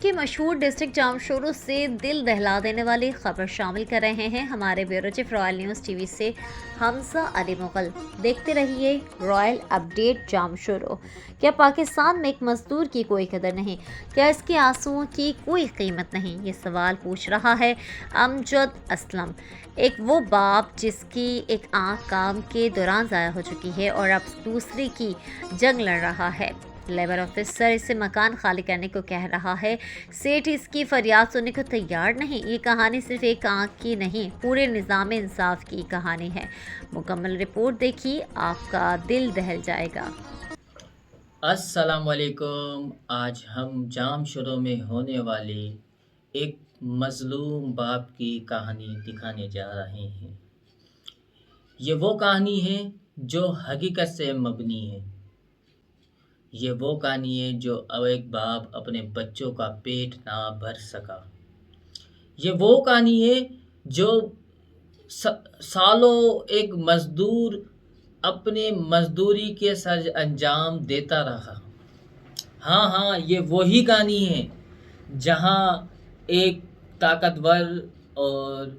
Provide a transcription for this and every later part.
के मशहूर डिस्ट्रिक्ट जामशोरों से दिल दहला देने वाली खबर शामिल कर रहे हैं हमारे bureau chief royal news TV से हमजा अली मुगल। देखते रहिए रॉयल अपडेट जामशोरों। क्या पाकिस्तान में एक मजदूर की कोई कदर नहीं? क्या इसके आंसुओं की कोई कीमत नहीं? ये सवाल पूछ रहा है अमजद असलम, एक वो बाप जिसकी एक आंख काम के दौरान ज़ाया हो चुकी है और अब दूसरी की जंग लड़ रहा है। लेबर ऑफिसर इसे मकान खाली करने को कह रहा है, सेठ इसकी फरियाद सुनने को तैयार नहीं। ये कहानी सिर्फ एक आंख की नहीं, पूरे निज़ाम इंसाफ की कहानी है। मुकम्मल रिपोर्ट देखिए, आपका दिल दहल जाएगा। अस्सलाम वालेकुम। आज हम जाम शुरू में होने वाली एक मज़लूम बाप की कहानी दिखाने जा रहे हैं। ये वो कहानी है जो हकीकत से मबनी है। ये वो कहानी है जो अब एक बाप अपने बच्चों का पेट ना भर सका। ये वो कहानी है जो सालों एक मज़दूर अपने मज़दूरी के सर अंजाम देता रहा। हाँ, ये वही कहानी है जहाँ एक ताकतवर और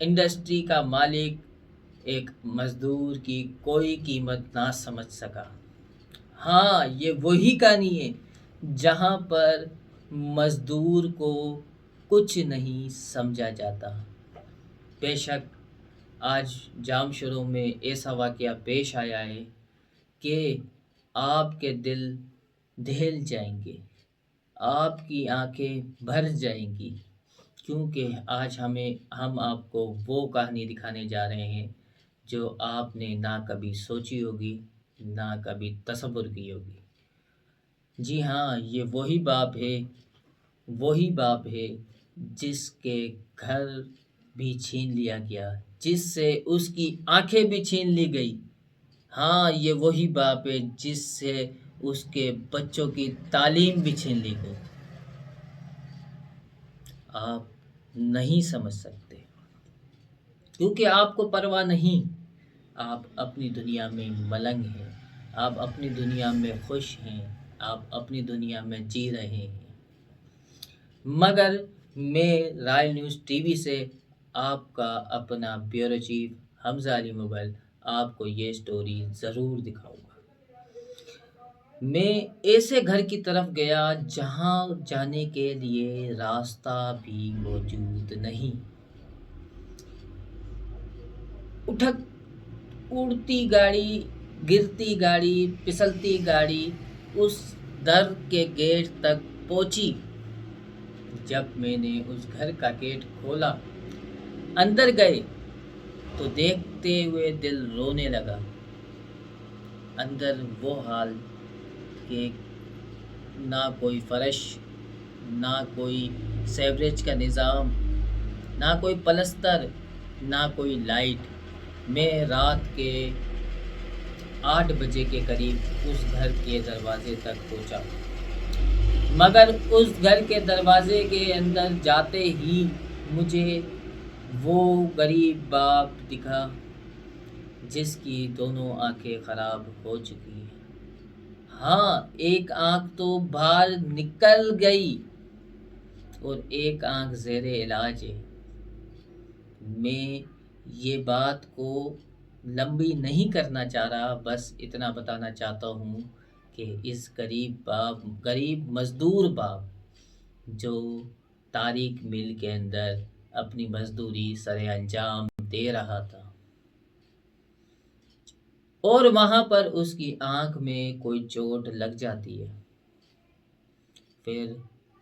इंडस्ट्री का मालिक एक मज़दूर की कोई कीमत ना समझ सका। हाँ, ये वही कहानी है जहाँ पर मज़दूर को कुछ नहीं समझा जाता। बेशक आज जामशोरों में ऐसा वाक़या पेश आया है कि आपके दिल दहल जाएंगे, आपकी आंखें भर जाएंगी, क्योंकि आज हम आपको वो कहानी दिखाने जा रहे हैं जो आपने ना कभी सोची होगी, ना कभी तसव्वुर की होगी। जी हाँ, ये वही बाप है जिसके घर भी छीन लिया गया, जिससे उसकी आंखें भी छीन ली गई। हाँ, ये वही बाप है जिससे उसके बच्चों की तालीम भी छीन ली गई। आप नहीं समझ सकते क्योंकि आपको परवाह नहीं। आप अपनी दुनिया में मलंग हैं, आप अपनी दुनिया में खुश हैं, आप अपनी दुनिया में जी रहे हैं। मगर मैं रॉयल न्यूज़ टीवी से आपका अपना ब्यूरो चीफ हमजा अली मुगल आपको ये स्टोरी ज़रूर दिखाऊंगा। मैं ऐसे घर की तरफ गया जहां जाने के लिए रास्ता भी मौजूद नहीं। उठक उड़ती गाड़ी, गिरती गाड़ी, फिसलती गाड़ी उस दर के गेट तक पहुंची। जब मैंने उस घर का गेट खोला, अंदर गए तो देखते हुए दिल रोने लगा। अंदर वो हाल कि ना कोई फर्श, ना कोई सेवरेज का निज़ाम, ना कोई पलस्तर, ना कोई लाइट। मैं रात के 8 बजे के करीब उस घर के दरवाजे तक पहुंचा, मगर उस घर के दरवाजे के अंदर जाते ही मुझे वो गरीब बाप दिखा जिसकी दोनों आंखें ख़राब हो चुकी हैं। हाँ, एक आंख तो बाहर निकल गई और एक आंख ज़ेरे इलाज है। मैं ये बात को लंबी नहीं करना चाह रहा, बस इतना बताना चाहता हूँ कि इस गरीब मज़दूर बाप जो तारीक मिल के अंदर अपनी मज़दूरी सरे अंजाम दे रहा था और वहाँ पर उसकी आँख में कोई चोट लग जाती है, फिर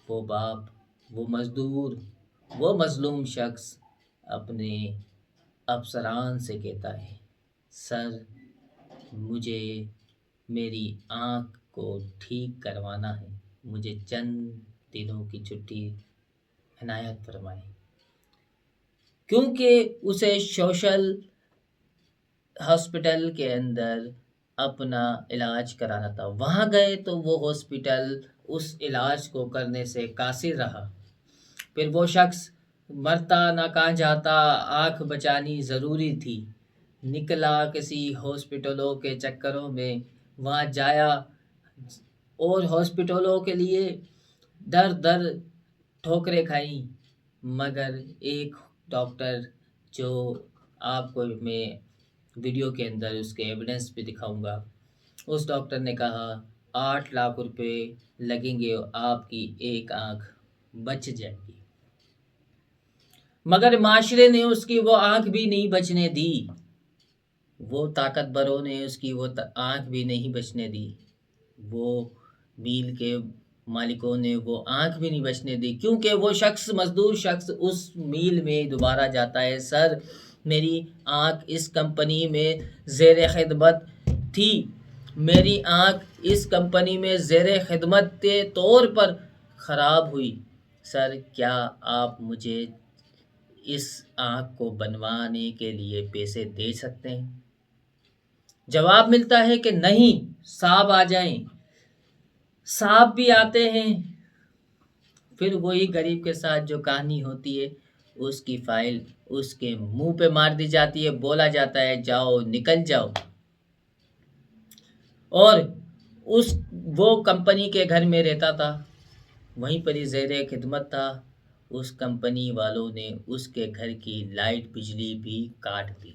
वो बाप, वो मज़दूर, वो मज़लूम शख्स अपने अफसरान से कहता है, सर, मुझे मेरी आँख को ठीक करवाना है, मुझे चंद दिनों की छुट्टी इनायत फरमाएं। क्योंकि उसे सोशल हॉस्पिटल के अंदर अपना इलाज कराना था। वहाँ गए तो वो हॉस्पिटल उस इलाज को करने से कासिर रहा। फिर वो शख्स मरता ना कहाँ जाता, आँख बचानी ज़रूरी थी, निकला किसी हॉस्पिटलों के चक्करों में, वहाँ जाया और हॉस्पिटलों के लिए दर दर ठोकरें खाई, मगर एक डॉक्टर, जो आपको मैं वीडियो के अंदर उसके एविडेंस भी दिखाऊंगा, उस डॉक्टर ने कहा 8 लाख रुपए लगेंगे, आपकी एक आंख बच जाएगी। मगर माशरे ने उसकी वो आंख भी नहीं बचने दी, वो ताकतवरों ने उसकी वो आंख भी नहीं बचने दी, वो मिल के मालिकों ने वो आंख भी नहीं बचने दी, क्योंकि वो शख्स, मजदूर शख्स उस मिल में दोबारा जाता है, सर मेरी आंख इस कंपनी में ज़ेर खिदमत थी, मेरी आंख इस कंपनी में ज़ेर खिदमत के तौर पर ख़राब हुई, सर क्या आप मुझे इस आंख को बनवाने के लिए पैसे दे सकते हैं? जवाब मिलता है कि नहीं, साहब आ जाएं। साहब भी आते हैं, फिर वही गरीब के साथ जो कहानी होती है, उसकी फाइल उसके मुंह पे मार दी जाती है, बोला जाता है जाओ निकल जाओ। और वो कंपनी के घर में रहता था, वहीं पर ही ज़ेरे खिदमत था, उस कंपनी वालों ने उसके घर की लाइट बिजली भी काट दी,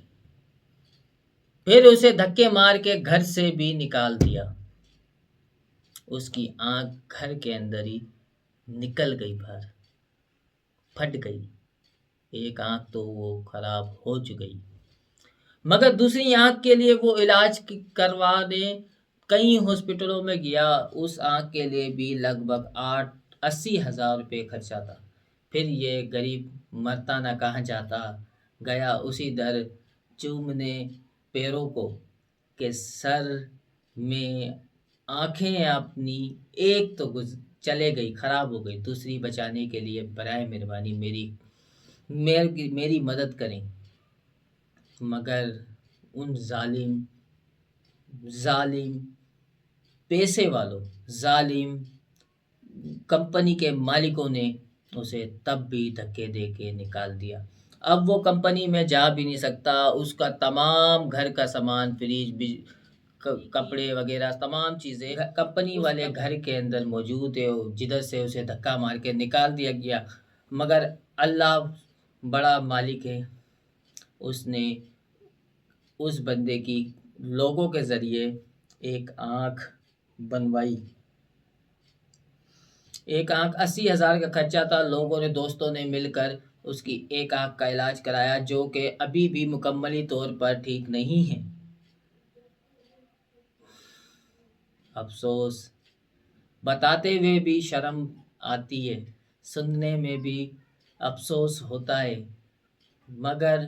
फिर उसे धक्के मार के घर से भी निकाल दिया, उसकी आंख घर के अंदर ही निकल गई, बाहर फट गई, एक आंख तो वो खराब हो चुकी। मगर दूसरी आंख के लिए वो इलाज करवाने कई हॉस्पिटलों में गया, उस आंख के लिए भी लगभग 80,000 रुपये खर्चा था। फिर ये गरीब मरता ना कहाँ जाता, गया उसी दर चूमने पैरों को कि सर में आंखें अपनी एक तो चले गई, खराब हो गई, दूसरी बचाने के लिए बराए मेहरबानी मेरी मदद करें। मगर उन जालिम पैसे वालों, जालिम कंपनी के मालिकों ने उसे तब भी धक्के दे के निकाल दिया। अब वो कंपनी में जा भी नहीं सकता, उसका तमाम घर का सामान, फ्रिज, कपड़े वगैरह तमाम चीज़ें कंपनी वाले घर के अंदर मौजूद है, जिधर से उसे धक्का मार के निकाल दिया गया। मगर अल्लाह बड़ा मालिक है, उसने उस बंदे की लोगों के ज़रिए एक आँख बनवाई। एक आँख 80,000 का खर्चा था, लोगों ने, दोस्तों ने मिलकर उसकी एक आँख का इलाज कराया, जो कि अभी भी मुकम्मली तौर पर ठीक नहीं है। अफसोस, बताते हुए भी शर्म आती है, सुनने में भी अफसोस होता है, मगर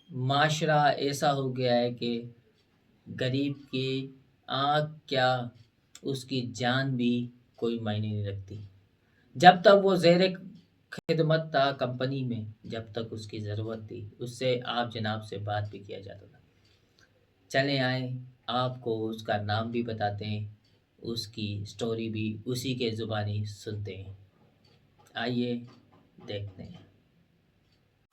माशरा ऐसा हो गया है कि गरीब की आँख क्या, उसकी जान भी कोई मायने नहीं रखती। जब तक वो ज़ेरे खिदमत था कंपनी में, जब तक उसकी ज़रूरत थी, उससे आप जनाब से बात भी किया जाता था। चले आए, आपको उसका नाम भी बताते हैं, उसकी स्टोरी भी उसी के ज़ुबानी सुनते हैं। आइए देखते हैं।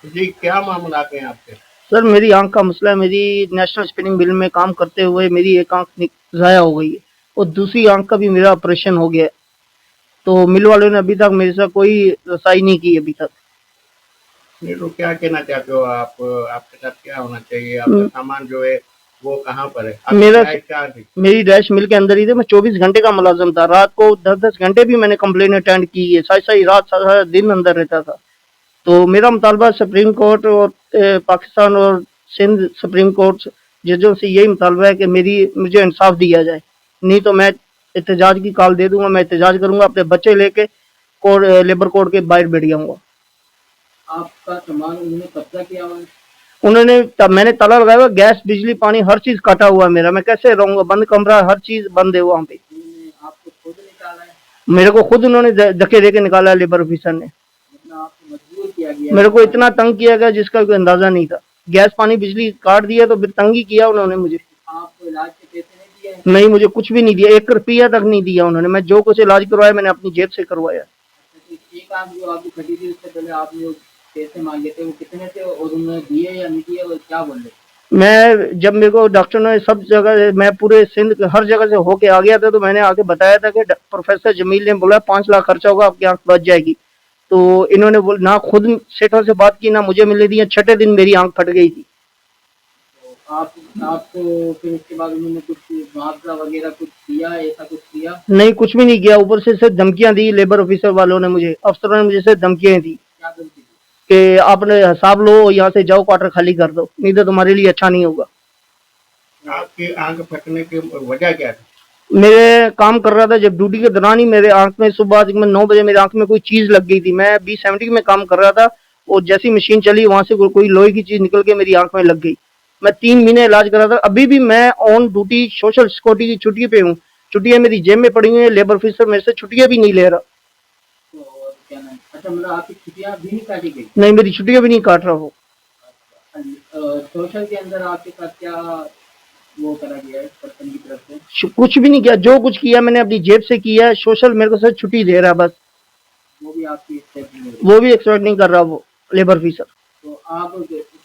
जी, क्या मामला है आपके? सर मेरी आंख का मसला है। मेरी नेशनल स्पिनिंग मिल में काम करते हुए मेरी एक आंख ज़ाया हो गई है और दूसरी आंख का भी मेरा ऑपरेशन हो गया है। तो मिल वालों ने अभी तक मेरे साथ कोई रसाई नहीं की अभी तक। नहीं तो क्या कहना चाहते हो आप? आपके साथ क्या होना चाहिए? आपका सामान जो है वो कहाँ पर है? आपकी मेरा राय क्या थी? मेरी डैश मिल के अंदर ही थे। मैं 24 घंटे का मुलाजिम था। रात को 10-10 घंटे भी मैंने कंप्लेन अटेंड की है। सारी रात सारा दिन अंदर रहता था। तो मेरा मुतालबा सुप्रीम कोर्ट और पाकिस्तान और सिंध सुप्रीम कोर्ट जजों से यही मुतालबा है कि मुझे इंसाफ दिया जाए, नहीं तो मैं एहतजाज की कॉल दे दूंगा। मैं एहतजाज करूंगा, अपने बच्चे लेके लेबर कोर्ट के बाहर बैठ जाऊंगा। आपका सामान उन्होंने कब्जा किया हुआ है? मैंने ताला लगाया हुआ, गैस बिजली पानी हर चीज काटा हुआ है मेरा। मैं कैसे रहूंगा? बंद कमरा, हर चीज बंद है वहाँ पे। आपको खुद निकाला है? मेरे को खुद उन्होंने धक्के दे के निकाला है, लेबर ऑफिसर ने। मतलब आपको मजबूर किया गया? मेरे को इतना तंग किया गया जिसका कोई अंदाजा नहीं था। गैस पानी बिजली काट दिया तो फिर तंग ही किया उन्होंने मुझे। आपको इलाज के पैसे नहीं दिए? नहीं, मुझे कुछ भी नहीं दिया, 1 रुपया तक नहीं दिया उन्होंने। मैं जो कुछ इलाज करवाया मैंने अपनी जेब से करवाया। एक आंख जो आपकी फटी थी उससे पहले आपने जो पैसे मांगे थे वो कितने थे और उन्होंने दिए या नहीं दिए और क्या बोले? मैं जब मेरे को डॉक्टर ने सब जगह से, मैं पूरे सिंध के हर जगह से होके आ गया था, तो मैंने आके बताया था कि प्रोफेसर जमील ने बोला 5 लाख खर्चा होगा, आपकी आंख बच जाएगी। तो इन्होंने ना खुद सेठों से बात की, ना मुझे मिलने दिया। छठे दिन मेरी आंख फट गई थी। तो आपको फिर उसके बाद उन्होंने कुछ मुआवजा वगैरह कुछ दिया, ऐसा कुछ किया? नहीं, कुछ भी नहीं किया। ऊपर से सिर्फ धमकियां दी लेबर ऑफिसर वालों ने, मुझे अफसरों ने मुझे सिर्फ धमकियां दी क्या गलती थी? कि आपने हिसाब लो, यहाँ से जाओ, क्वार्टर खाली कर दो, नहीं तो तुम्हारे लिए अच्छा नहीं होगा। आपकी आंख फटने की वजह क्या थी? मेरे काम कर रहा था, जब ड्यूटी के दौरान ही मेरे आंख में सुबह तकरीबन 9 बजे मेरी आंख में कोई चीज लग गई थी। मैं B70 में काम कर रहा था, और जैसी मशीन चली वहां से कोई लोहे की चीज निकल के मेरी आंख में लग गई। मैं 3 महीने इलाज कर रहा था। अभी भी मैं ऑन ड्यूटी सोशल सिक्योरिटी की छुट्टी पे हूँ। छुट्टियां मेरी जेब में पड़ी हुई है। लेबर ऑफिसर मेरे से छुट्टियां भी नहीं ले रहा। तो क्या नाम, अच्छा मतलब आपकी छुट्टियां भी नहीं काटी गई? नहीं, मेरी छुट्टियां भी नहीं काट रहा वो। सोशल के अंदर आपके साथ क्या वो करा गया है पर्सन की तरफ से? कुछ भी नहीं किया। जो कुछ किया मैंने अपनी जेब से किया है। सोशल मेरे को सिर्फ छुट्टी दे रहा है बस। वो भी आपकी एक्सेप्ट नहीं हो रही? वो भी एक्सपेक्ट नहीं कर रहा वो लेबर ऑफिसर। तो आप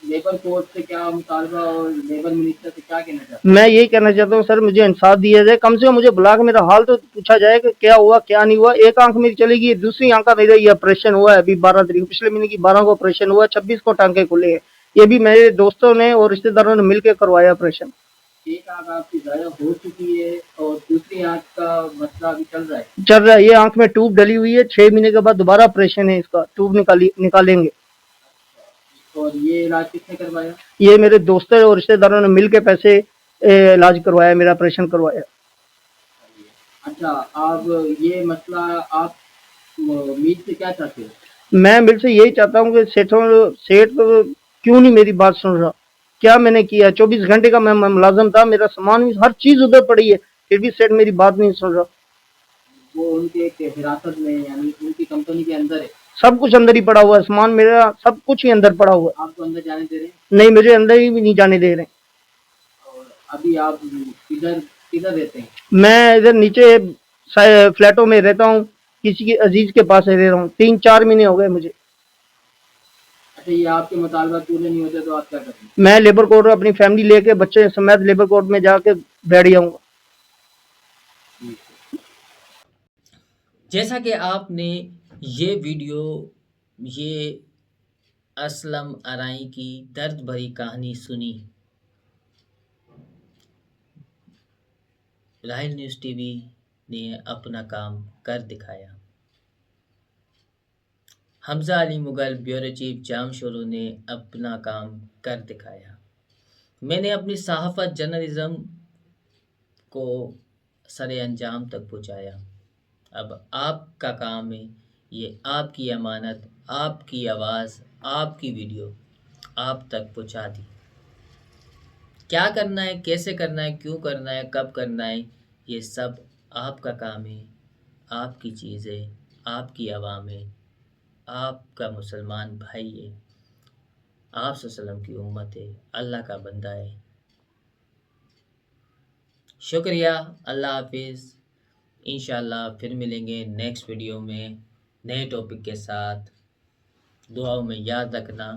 लेबर कोर्ट से क्या मुतालबा और लेबर मिनिस्टर से क्या कहना चाहते मैं यही कहना चाहता हूँ सर, मुझे इंसाफ दिया जाए। कम से कम मुझे बुला के मेरा हाल तो पूछा जाए कि क्या हुआ क्या नहीं हुआ। एक आंख मेरी चली गई, दूसरी आंख का मेरा ये ऑपरेशन हुआ है अभी 12 तारीख, पिछले महीने की 12 को ऑपरेशन हुआ है, 26 को टांके खुले हैं। ये भी मेरे दोस्तों ने और रिश्तेदारों ने मिलकर करवाया ऑपरेशन। हैं? एक आंख आपकी ज़ाया हो चुकी है और दूसरी आंख का मसला अभी चल रहा है। चल रहा है। ये आंख में ट्यूब डली हुई है। 6 महीने के बाद दोबारा ऑपरेशन है, इसका ट्यूब निकालेंगे। और ये इलाज किसने करवाया? ये मेरे दोस्तों और रिश्तेदारों ने मिलकर पैसे इलाज करवाया, मेरा ऑपरेशन करवाया। अच्छा, आप ये मसला आप मीत से क्या चाहते हो? मैं मिल से यही चाहता हूँ कि सेठ तो क्यों नहीं मेरी बात सुन रहा। क्या मैंने किया? 24 घंटे का मैं मुलाजिम था, मेरा सामान भी हर चीज उधर पड़ी है, फिर भी सेठ मेरी बात नहीं सुन रहा। वो उनके एक हिरासत में यानी उनकी कंपनी के अंदर है, सब कुछ अंदर ही पड़ा हुआ है, सामान मेरा सब कुछ ही अंदर पड़ा हुआ आपको अंदर जाने दे रहे हैं? है। नहीं, मुझे अंदर ही भी नहीं जाने दे रहे। और अभी आप किधर किधर रहते हैं? मैं इधर नीचे फ्लैटों में रहता हूँ, किसी के अजीज के पास रह रहा हूँ। 3-4 महीने हो गए मुझे। अच्छा, ये आपके मुतालबा पूरे नहीं होते तो आप क्या करेंगे? मैं लेबर कोर्ट अपनी फैमिली लेके बच्चे समेत लेबर कोर्ट में जाके बैठ जाऊंगा। जैसा कि आपने ये वीडियो, ये असलम अराई की दर्द भरी कहानी सुनी, राहिल न्यूज़ टीवी ने अपना काम कर दिखाया। हमजा अली मुगल ब्यूरो चीफ जामशोरो ने अपना काम कर दिखाया। मैंने अपनी सहाफ़त जर्नलिज़्म को सरे अंजाम तक पहुँचाया। अब आपका काम है, ये आपकी अमानत, आपकी आवाज़, आपकी वीडियो आप तक पहुँचा दी। क्या करना है, कैसे करना है, क्यों करना है, कब करना है, ये सब आपका काम है, आपकी चीज़ है, आपकी आवाम है, आपका मुसलमान भाई है, आप सल्लम की उम्मत है, अल्लाह का बंदा है। शुक्रिया, अल्लाह हाफिज़। इंशाअल्लाह फिर मिलेंगे नेक्स्ट वीडियो में नए टॉपिक के साथ। दुआओं में याद रखना।